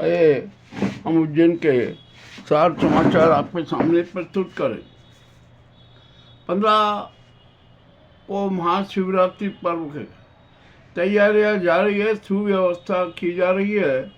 आइए हम उज्जैन के 4 समाचार आपके सामने प्रस्तुत करें। 15 को महाशिवरात्रि पर्व की तैयारियां जारी है, सुव्यवस्था की जा रही है।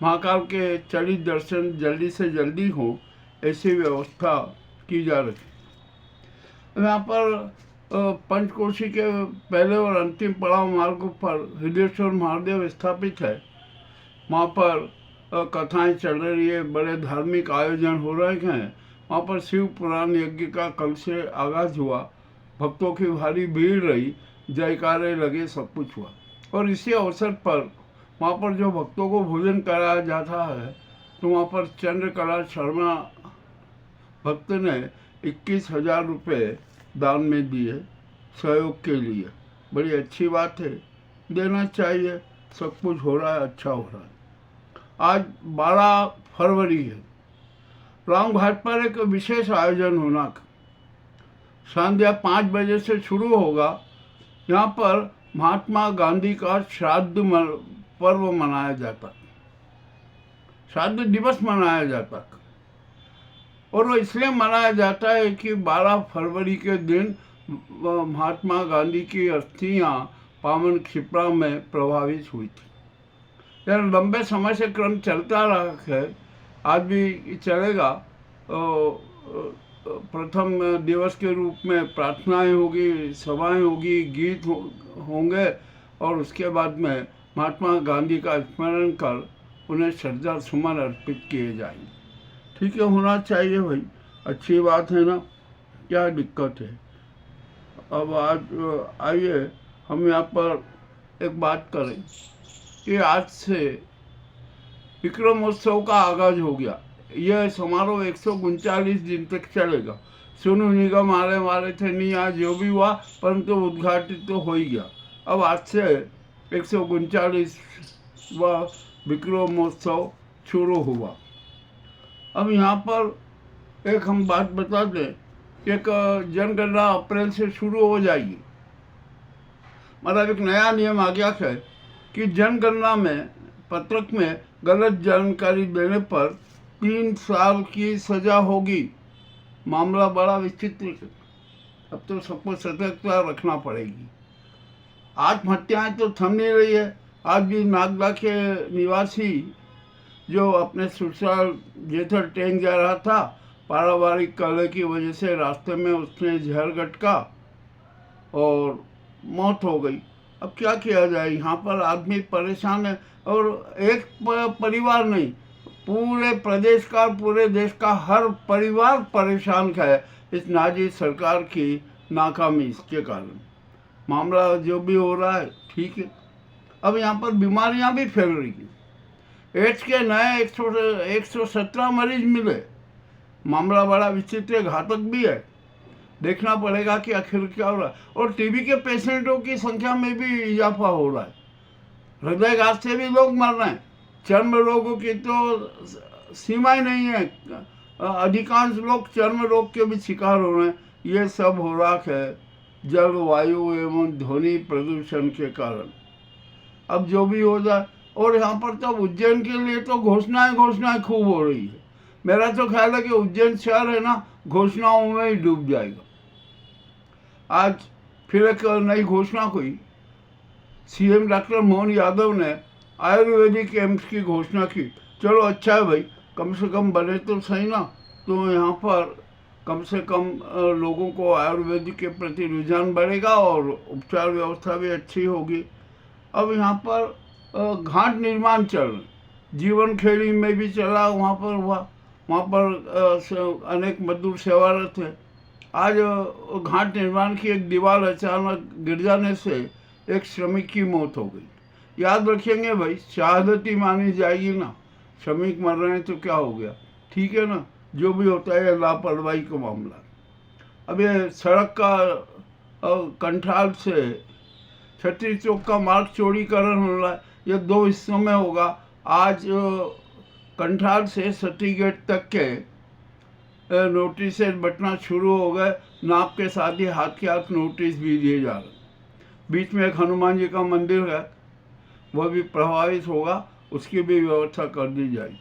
महाकाल के चलित दर्शन जल्दी से जल्दी हो, ऐसी व्यवस्था की जा रही है। यहाँ पर पंचकोशी के पहले और अंतिम पड़ाव मार्ग पर हृदयेश्वर महादेव स्थापित है। वहाँ पर कथाएं चल रही है, बड़े धार्मिक आयोजन हो रहे हैं। वहाँ पर शिव पुराण यज्ञ का कल से आगाज हुआ। भक्तों की भारी भीड़ रही, जयकारे लगे, सब कुछ हुआ। और इसी अवसर पर वहाँ पर जो भक्तों को भोजन कराया जाता है, तो वहाँ पर चंद्रकला शर्मा भक्त ने 21,000 रुपये दान में दिए सहयोग के लिए। बड़ी अच्छी बात है, देना चाहिए। सब कुछ हो रहा है, अच्छा हो रहा है। आज 12 फरवरी है। राम घाट पर एक विशेष आयोजन होना, संध्या 5 बजे से शुरू होगा। यहाँ पर महात्मा गांधी का श्राद्ध पर्व मनाया जाता, श्राद्ध दिवस मनाया जाता। और वो इसलिए मनाया जाता है कि 12 फरवरी के दिन महात्मा गांधी की अस्थियाँ पावन क्षिप्रा में प्रभावित हुई थी। यह लंबे समय से क्रम चलता रहा है, आज भी चलेगा। प्रथम दिवस के रूप में प्रार्थनाएं होगी, सभाएं होगी, गीत होंगे और उसके बाद में महात्मा गांधी का स्मरण कर उन्हें श्रद्धा सुमन अर्पित किए जाएंगे। ठीक है, होना चाहिए भाई, अच्छी बात है ना, क्या दिक्कत है। अब आज आइए हम यहाँ पर एक बात करें कि आज से विक्रमोत्सव का आगाज हो गया। यह समारोह 139 दिन तक चलेगा। सोनू निगम आने वाले थे, नहीं आज जो भी हुआ, परंतु उद्घाटित तो हो ही गया। अब आज से 139वां विक्रमोत्सव शुरू हुआ। अब यहाँ पर एक हम बात बता दें, एक जनगणना अप्रैल से शुरू हो जाएगी। मतलब एक नया नियम आ गया है कि जनगणना में पत्रक में गलत जानकारी देने पर 3 साल की सजा होगी। मामला बड़ा विचित्र है। अब तो सबको सतर्कता रखना पड़ेगी। आत्महत्याएं तो थम नहीं रही है। आज भी नागदा के निवासी जो अपने ससुराल जेठर टैंक जा रहा था, पारिवारिक कलह की वजह से रास्ते में उसने जहर गटका और मौत हो गई। अब क्या किया जाए, यहाँ पर आदमी परेशान है। और एक परिवार नहीं, पूरे प्रदेश का, पूरे देश का हर परिवार परेशान है इस नाजी सरकार की नाकामी इसके कारण। मामला जो भी हो रहा है ठीक है। अब यहाँ पर बीमारियाँ भी फैल रही हैं। एड्स के नए 117 मरीज मिले। मामला बड़ा विचित्र, घातक भी है। देखना पड़ेगा कि आखिर क्या हो रहा है। और टीबी के पेशेंटों की संख्या में भी इजाफा हो रहा है। हृदयघात से भी लोग मर रहे हैं। चर्म रोगों की तो सीमा ही नहीं है। अधिकांश लोग चर्म रोग के भी शिकार हो रहे हैं। ये सब हो रहा है जलवायु एवं ध्वनि प्रदूषण के कारण। अब जो भी हो जाए। और यहाँ पर तो उज्जैन के लिए तो घोषणाएं खूब हो रही है। मेरा तो ख्याल है कि उज्जैन शहर है ना, घोषणाओं में ही डूब जाएगा। आज फिर एक नई घोषणा हुई। सीएम डॉक्टर मोहन यादव ने आयुर्वेदिक एम्स की घोषणा की। चलो अच्छा है भाई, कम से कम बने तो सही ना। तो यहाँ पर कम से कम लोगों को आयुर्वेदिक के प्रति रुझान बढ़ेगा और उपचार व्यवस्था भी अच्छी होगी। अब यहाँ पर घाट निर्माण चल रहा, जीवन खेड़ी में भी चला, वहाँ पर हुआ। वहाँ पर अनेक मजदूर सेवारत थे। आज घाट निर्माण की एक दीवार अचानक गिर जाने से एक श्रमिक की मौत हो गई। याद रखेंगे भाई, शहादती मानी जाएगी ना। श्रमिक मर रहे हैं तो क्या हो गया, ठीक है ना। जो भी होता है लापरवाही का मामला। अब ये सड़क का कंठाल से छत्री चौक का मार्ग चौड़ीकरण हो रहा है। ये 2 हिस्सों में होगा। आज कंठाल से सती गेट तक के नोटिस बटना शुरू हो गए। नाप के साथ ही हाथ के हाथ नोटिस भी दिए जा रहे। बीच में एक हनुमान जी का मंदिर है, वह भी प्रभावित होगा। उसकी भी व्यवस्था कर दी जाएगी।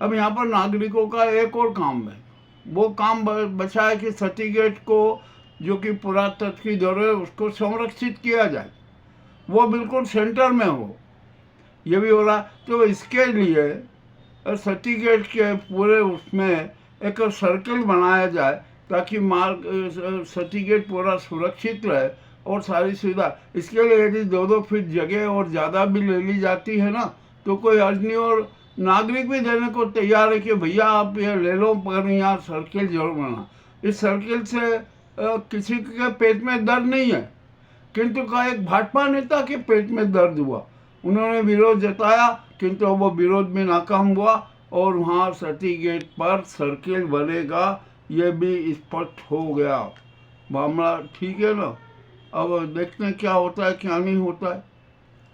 अब यहाँ पर नागरिकों का एक और काम है, वो काम बचा है कि सर्टिफिकेट को जो कि पुरातत्व की जरूरत है उसको संरक्षित किया जाए, वो बिल्कुल सेंटर में हो। ये भी हो रहा, तो इसके लिए सर्टिफिकेट के पूरे उसमें एक सर्कल बनाया जाए ताकि मार्ग सर्टिफिकेट पूरा सुरक्षित रहे और सारी सुविधा। इसके लिए यदि 2-2 फीट जगह और ज़्यादा भी ले ली जाती है ना तो कोई अर्ज नहीं, और नागरिक भी देने को तैयार है कि भैया आप ये ले लो, पर यहाँ सर्कल जरूर बना। इस सर्कल से किसी के पेट में दर्द नहीं है, किंतु का एक भाजपा नेता के पेट में दर्द हुआ, उन्होंने विरोध जताया किंतु वो विरोध में नाकाम हुआ और वहाँ सर्टिफिकेट पर सर्कल बनेगा, ये भी स्पष्ट हो गया। मामला ठीक है ना। अब देखते हैं क्या होता है क्या नहीं होता है।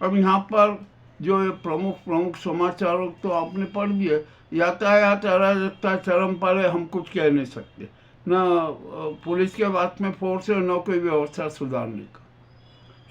अब यहाँ पर जो ये प्रमुख समाचारों तो आपने पढ़ दिए। यातायात अराजकता चरम पर है, हम कुछ कह नहीं सकते, न पुलिस के बात में फोर्स है, न कोई व्यवस्था सुधारने का।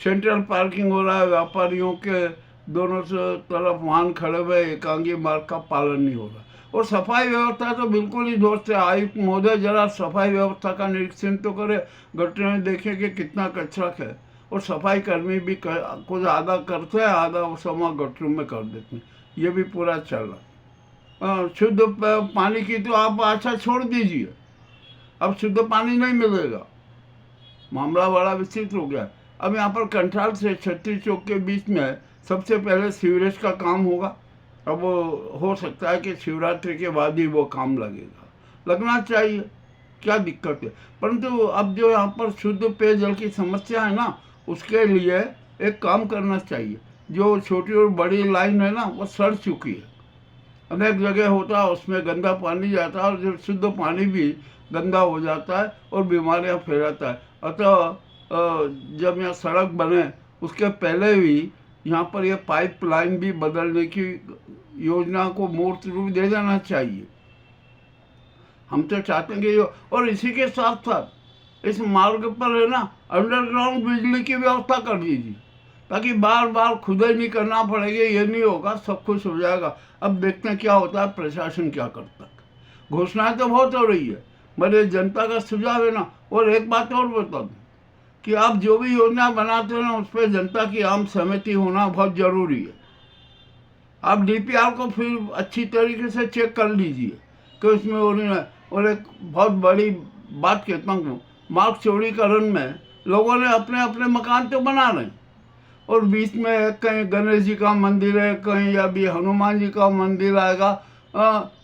सेंट्रल पार्किंग हो रहा है, व्यापारियों के दोनों से तरफ वाहन खड़े हुए, एकांगी मार्ग का पालन नहीं हो रहा। और सफाई व्यवस्था तो बिल्कुल ही दोस्त है। आयुक्त महोदय जरा सफाई व्यवस्था का निरीक्षण तो करे, गटर में देखें कि कितना कचरा है, और सफाई कर्मी भी कुछ आधा करते हैं, आधा समय गटरों में कर देते हैं। ये भी पूरा चल रहा। शुद्ध पानी की तो आप आशा छोड़ दीजिए, अब शुद्ध पानी नहीं मिलेगा। मामला बड़ा विस्तृत हो गया। अब यहाँ पर कंठाल से छत्तीस चौक के बीच में सबसे पहले सीवरेज का काम होगा। अब हो सकता है कि शिवरात्रि के बाद ही वो काम लगेगा, लगना चाहिए, क्या दिक्कत है। परंतु अब जो यहाँ पर शुद्ध पेयजल की समस्या है ना, उसके लिए एक काम करना चाहिए। जो छोटी और बड़ी लाइन है ना वो सड़ चुकी है, अनेक जगह होता है उसमें गंदा पानी जाता है और जो शुद्ध पानी भी गंदा हो जाता है और बीमारियाँ फैलाता है। अतः जब यहाँ सड़क बने उसके पहले भी यहाँ पर यह पाइप लाइन भी बदलने की योजना को मूर्त रूप दे देना चाहिए। हम तो चाहते हैं कि और इसी के साथ साथ इस मार्ग पर है ना अंडरग्राउंड बिजली की व्यवस्था कर दीजिए, ताकि बार बार खुदाई नहीं करना पड़ेगा। ये नहीं होगा, सब कुछ हो जाएगा। अब देखते हैं क्या होता है, प्रशासन क्या करता है। घोषणाएं तो बहुत हो रही है, मेरे जनता का सुझाव है ना। और एक बात और बता दूँ कि आप जो भी योजना बनाते हो ना उस पर जनता की आम सहमति होना बहुत जरूरी है। आप डीपीआर को फिर अच्छी तरीके से चेक कर लीजिए कि उसमें हो नहीं है। और एक बहुत बड़ी बात कहता हूँ, मार्ग चौड़ीकरण में लोगों ने अपने अपने मकान तो बना रहे और बीच में कहीं गणेश जी का मंदिर है, कहीं या भी हनुमान जी का मंदिर आएगा।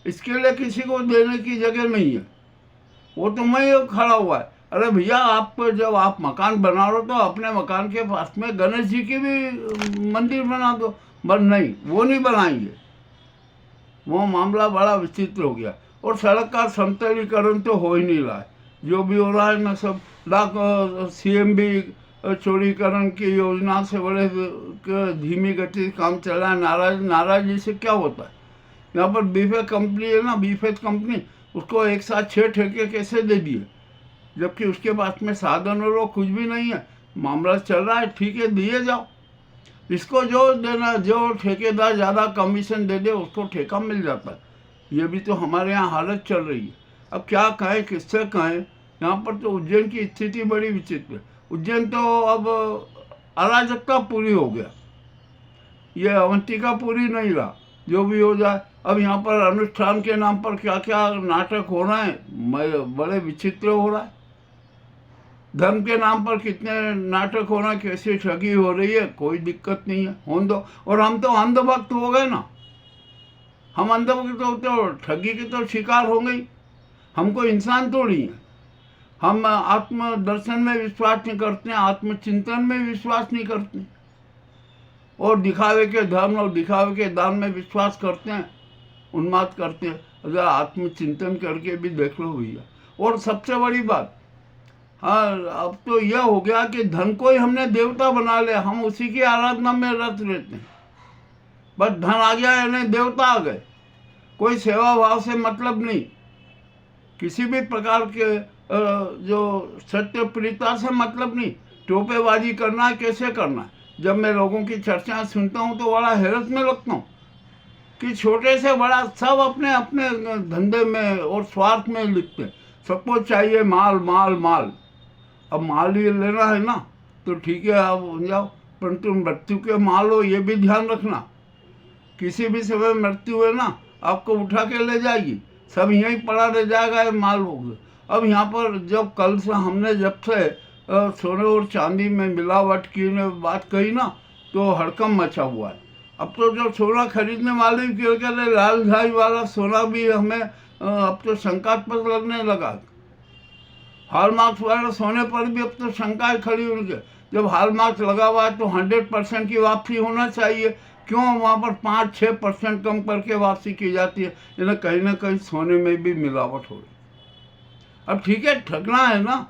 इसके लिए किसी को देने की जगह नहीं है, वो तो वहीं खड़ा हुआ है। अरे भैया, आपको जब आप मकान बना रहे हो तो अपने मकान के पास में गणेश जी की भी मंदिर बना दो। पर नहीं, वो नहीं बनाएंगे। वो मामला बड़ा विचित्र हो गया। और सड़क का समतलीकरण तो हो ही नहीं रहा है। जो भी हो रहा है ना सब सीएम भी चौड़ीकरण की योजना से बड़े धीमी गति काम चल रहा है। नाराजगी से क्या होता है। यहाँ पर बीफेट कंपनी है ना, बीफेट कंपनी, उसको एक साथ 6 ठेके कैसे दे दिए, जबकि उसके पास में साधन और वो कुछ भी नहीं है। मामला चल रहा है, ठीक है, दिए जाओ। इसको जो देना, जो ठेकेदार ज़्यादा कमीशन दे दे उसको ठेका मिल जाता है। ये भी तो हमारे यहाँ हालत चल रही है। अब क्या कहें, किससे कहें। यहाँ पर तो उज्जैन की स्थिति बड़ी विचित्र है। उज्जैन तो अब अराजकता पूरी हो गया, ये अवंतिका पूरी नहीं रहा। जो भी हो जाए, अब यहाँ पर अनुष्ठान के नाम पर क्या क्या नाटक हो रहे हैं, बड़े विचित्र हो रहा है। धर्म के नाम पर कितने नाटक हो रहे हैं, कैसे ठगी हो रही है, कोई दिक्कत नहीं है, होने दो। और हम तो अंधभक्त हो गए ना, हम अंधभक्त होते हो ठगी के तो शिकार हो गई। हमको इंसान थोड़ी है। हम आत्म दर्शन में विश्वास नहीं करते हैं, आत्मचिंतन में विश्वास नहीं करते, और दिखावे के धर्म और दिखावे के दान में विश्वास करते हैं, उन्माद करते हैं। अगर आत्मचिंतन करके भी देख लो भैया। और सबसे बड़ी बात, हाँ, अब तो यह हो गया कि धन को ही हमने देवता बना लिया, हम उसी की आराधना में रत रहते हैं। बस धन आ गया यानी देवता आ गए, कोई सेवा भाव से मतलब नहीं, किसी भी प्रकार के जो सत्य प्रियता से मतलब नहीं। टोपेबाजी करना है, कैसे करना है। जब मैं लोगों की चर्चाएं सुनता हूँ तो बड़ा हैरत में लगता हूँ कि छोटे से बड़ा सब अपने अपने धंधे में और स्वार्थ में लिखते हैं। सबको चाहिए माल माल माल। अब माल ये लेना है ना तो ठीक है, आप हो जाओ, परंतु मृत्यु के माल हो ये भी ध्यान रखना। किसी भी समय मृत्यु है ना, आपको उठा के ले जाएगी, सब यहीं पड़ा रह जाएगा, ये माल हो गया। अब यहाँ पर जब कल से हमने जब से सोने और चांदी में मिलावट की ने बात कही ना, तो हड़कंप मचा हुआ है। अब तो जो सोना खरीदने वाले भी कह रहे लाल झाई वाला सोना भी हमें अब तो शंकास्पद लगने लगा। हॉलमार्क्स वाले सोने पर भी अब तो शंकाएं खड़ी होंगी। जब हॉलमार्क्स लगा हुआ है तो 100% की वापसी होना चाहिए, क्यों वहाँ पर 5-6% कम करके वापसी की जाती है? यानी कहीं ना कहीं सोने में भी मिलावट हो रही। अब ठीक है, ठगना है ना,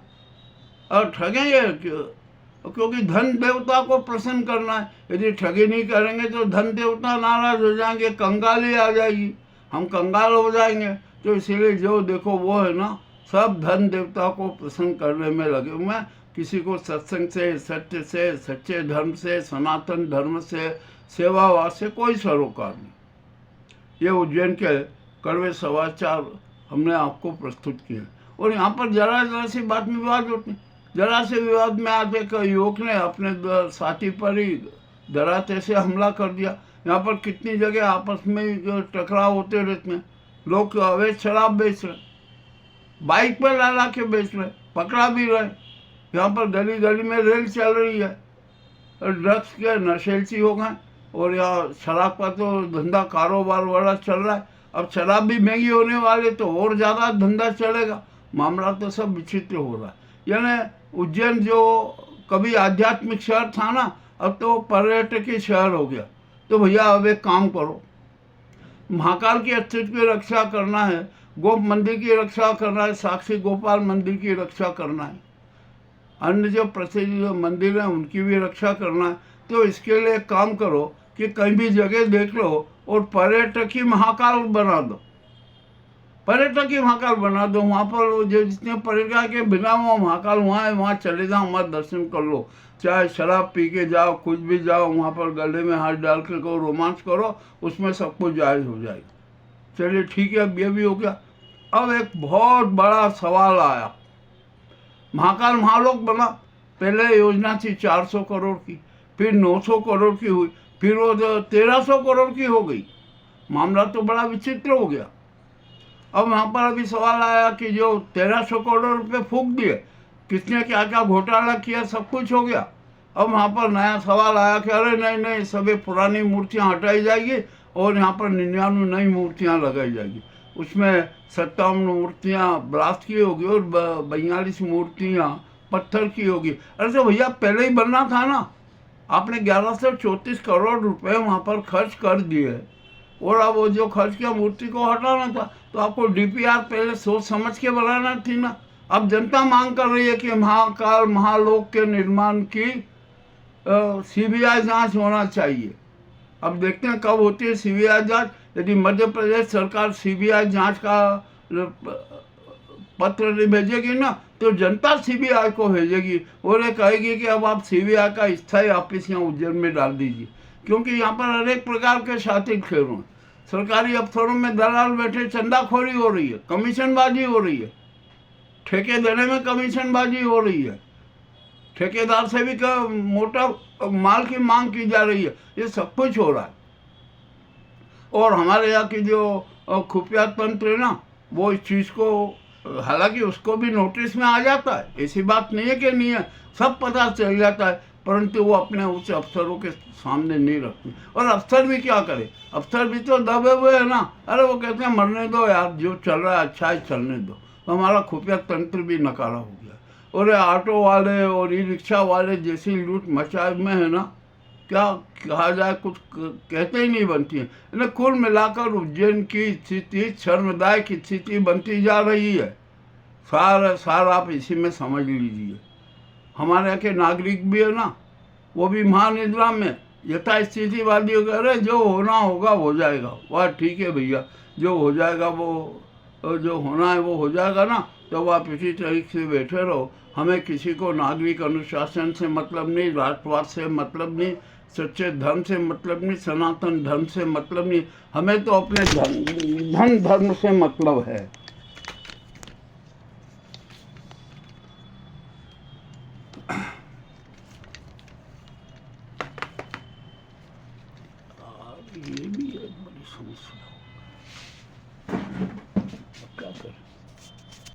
और ठगेंगे क्योंकि धन देवता को प्रसन्न करना है। यदि ठगी नहीं करेंगे तो धन देवता नाराज हो जाएंगे, कंगाली आ जाएगी, हम कंगाल हो जाएंगे। तो इसीलिए जो देखो वो है ना, सब धन देवता को प्रसन्न करने में लगे हुए हैं। किसी को सत्संग से, सत्य से, सच्चे धर्म से, सनातन धर्म से, सेवावाद से कोई सरोकार नहीं। ये उज्जैन के कड़वे समाचार हमने आपको प्रस्तुत किए। और यहाँ पर जरा जरा सी बात में विवाद होते हैं। जरा से विवाद में आज एक युवक ने अपने साथी पर ही डराते से हमला कर दिया। यहाँ पर कितनी जगह आपस में टकराव होते रहते हैं। लोग अवैध शराब बेच रहे, बाइक पर ला ला के बेच रहे, पकड़ा भी रहे। यहाँ पर गली गली में रेल चल रही है, ड्रग्स के नशेलची हो गए, और यहाँ शराब का तो धंधा कारोबार बड़ा चल रहा है। अब शराब भी महंगी होने वाली तो और ज़्यादा धंधा चलेगा। मामला तो सब विचित्र हो रहा है। यानी उज्जैन जो कभी आध्यात्मिक शहर था ना, अब तो पर्यटकीय शहर हो गया। तो भैया अब एक काम करो, महाकाल की अस्तित्व की रक्षा करना है, गोप मंदिर की रक्षा करना है, साक्षी गोपाल मंदिर की रक्षा करना है, अन्य जो प्रसिद्ध मंदिर हैं उनकी भी रक्षा करना है। तो इसके लिए काम करो कि कहीं भी जगह देख लो और पर्यटकीय महाकाल बना दो, पर्यटकीय महाकाल बना दो। वहाँ पर जो जितने पर्यटक के बिना वो महाकाल वहाँ है, वहाँ चले जाओ, वहाँ दर्शन कर लो। चाहे शराब पी के जाओ, कुछ भी जाओ, वहाँ पर गले में हाथ डाल के करो, रोमांस करो, उसमें सब कुछ जायज़ हो जाएगा। चलिए ठीक है, अब ये भी हो गया। अब एक बहुत बड़ा सवाल आया, महाकाल महालोक बना, पहले योजना थी 400 करोड़ की, फिर 900 करोड़ की हुई, फिर वो 1300 करोड़ की हो गई। मामला तो बड़ा विचित्र हो गया। अब वहाँ पर अभी सवाल आया कि जो 1300 करोड़ रुपये फूंक दिए, किसने क्या क्या घोटाला किया, सब कुछ हो गया। अब वहाँ पर नया सवाल आया कि अरे नहीं नहीं, सभी पुरानी मूर्तियाँ हटाई जाएगी और यहाँ पर 99 नई मूर्तियाँ लगाई जाएगी। उसमें 57 मूर्तियाँ ब्रास की होगी और 42 मूर्तियाँ पत्थर की होगी। अरे तो भैया पहले ही बनना था ना, आपने 1134 करोड़ रुपए वहाँ पर खर्च कर दिए, और अब वो जो खर्च किया मूर्ति को हटाना था, तो आपको डीपीआर पहले सोच समझ के बनाना थी ना। अब जनता मांग कर रही है कि महाकाल महालोक के निर्माण की सीबीआई जांच होना चाहिए। अब देखते हैं कब होती है सीबीआई जांच। यदि मध्य प्रदेश सरकार सीबीआई जांच का पत्र नहीं भेजेगी ना, तो जनता सीबीआई को भेजेगी और ये कहेगी कि अब आप सीबीआई का स्थायी ऑफिस यहाँ उज्जैन में डाल दीजिए, क्योंकि यहाँ पर अनेक प्रकार के शातिर खेल हैं। सरकारी अफसरों में दलाल बैठे, चंदाखोरी हो रही है, कमीशनबाजी हो रही है, ठेके देने में कमीशनबाजी हो रही है, ठेकेदार से भी मोटा माल की मांग की जा रही है। ये सब कुछ हो रहा है। और हमारे यहाँ की जो खुफिया तंत्र है ना, वो इस चीज़ को, हालांकि उसको भी नोटिस में आ जाता है, ऐसी बात नहीं है कि नहीं है, सब पता चल जाता है, परंतु वो अपने उच्च अफसरों के सामने नहीं रखते। और अफसर भी क्या करे, अफसर भी तो दबे हुए हैं ना। अरे वो कहते हैं मरने दो यार, जो चल रहा है अच्छा है, चलने दो। तो हमारा खुफिया तंत्र भी नकारा हो गया। और ऑटो वाले और ई रिक्शा वाले जैसी लूट मचाए में है ना, क्या कहा जाए, कुछ कहते ही नहीं बनती है। कुल मिलाकर उज्जैन की स्थिति शर्मदायक स्थिति बनती जा रही है। सार आप इसी में समझ लीजिए। हमारे यहाँ के नागरिक भी है ना, वो भी महानिद्रा में यथास्थितिवादी हो गए। अरे जो होना होगा हो जाएगा, वह ठीक है भैया, जो हो जाएगा वो, जो होना है वो हो जाएगा ना। तो आप इसी तरीके से बैठे रहो। हमें किसी को नागरिक अनुशासन से मतलब नहीं, राष्ट्रवाद से मतलब नहीं, सच्चे धर्म से मतलब नहीं, सनातन धर्म से मतलब नहीं, हमें तो अपने धर्म से मतलब है। ये भी एक बड़ी समस्या।